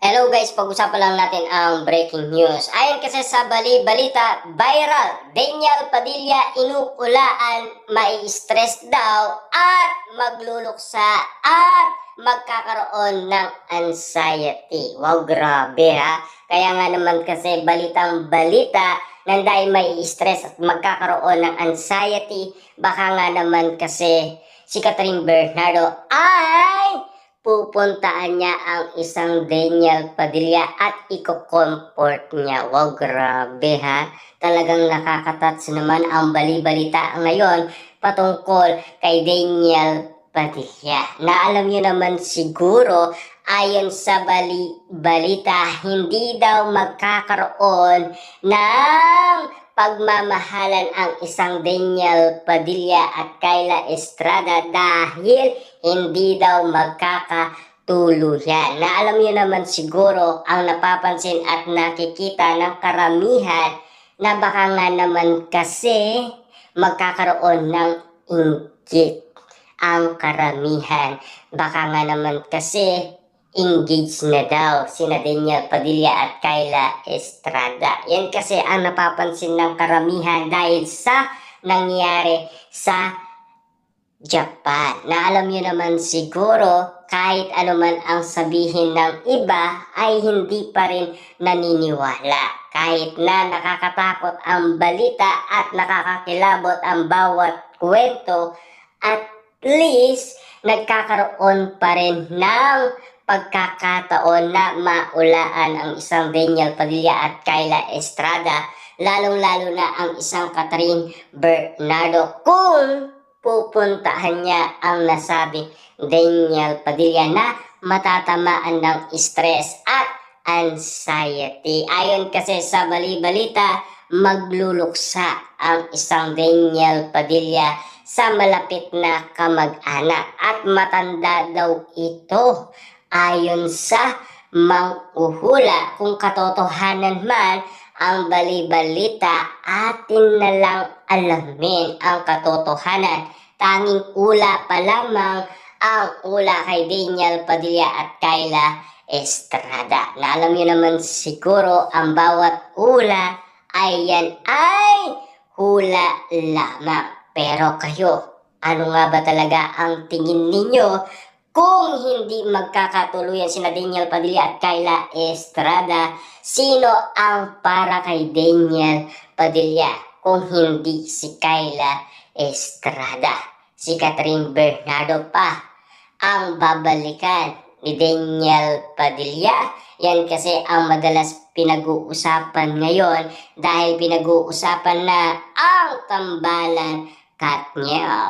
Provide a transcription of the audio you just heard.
Hello guys, pag-usapan lang natin ang breaking news. Ayon kasi sa balita, viral, Daniel Padilla inuulaan, mai-stress daw at magluluksa at magkakaroon ng anxiety. Wow, grabe ha. Kaya nga naman kasi balitang-balita na dahil mai-stress at magkakaroon ng anxiety, baka nga naman kasi si Catherine Bernardo ay pupuntaan niya ang isang Daniel Padilla at i-comfort niya. Wow, grabe ha. Talagang nakakatats naman ang bali-balita ngayon patungkol kay Daniel Padilla. Na alam niyo naman siguro, ayon sa balita, hindi daw magkakaroon ng pagmamahalan ang isang Daniel Padilla at Kyla Estrada dahil hindi daw magkakatuluyan. Na alam niyo naman siguro ang napapansin at nakikita ng karamihan na baka nga naman kasi magkakaroon ng inggit ang karamihan. Baka nga naman kasi engaged na daw sina Daniel Padilla at Kyla Estrada. Yan kasi ang napapansin ng karamihan dahil sa nangyari sa Japan. Na alam niyo naman siguro, kahit anuman ang sabihin ng iba ay hindi pa rin naniniwala. Kahit na nakakatakot ang balita at nakakakilabot ang bawat kwento, at least nagkakaroon pa rin ng pagkakataon na maulaan ang isang Daniel Padilla at Kyla Estrada, lalong-lalo na ang isang Catherine Bernardo kung pupuntahan niya ang nasabing Daniel Padilla na matatamaan ng stress at anxiety. Ayon kasi sa balita, magluluksa ang isang Daniel Padilla sa malapit na kamag-anak at matanda daw ito. Ayon sa manghuhula, kung katotohanan man ang balita, atin na lang alamin ang katotohanan. Tanging ula pa lamang ang ula kay Daniel Padilla at Kyla Estrada. Na alam niyo naman siguro ang bawat ula ay yan ay hula lamang. Pero kayo, ano nga ba talaga ang tingin ninyo? Kung hindi magkakatuluyan sina Daniel Padilla at Kyla Estrada, sino ang para kay Daniel Padilla kung hindi si Kyla Estrada? Si Catherine Bernardo pa ang babalikan ni Daniel Padilla. Yan kasi ang madalas pinag-uusapan ngayon dahil pinag-uusapan na ang tambalan Katniel.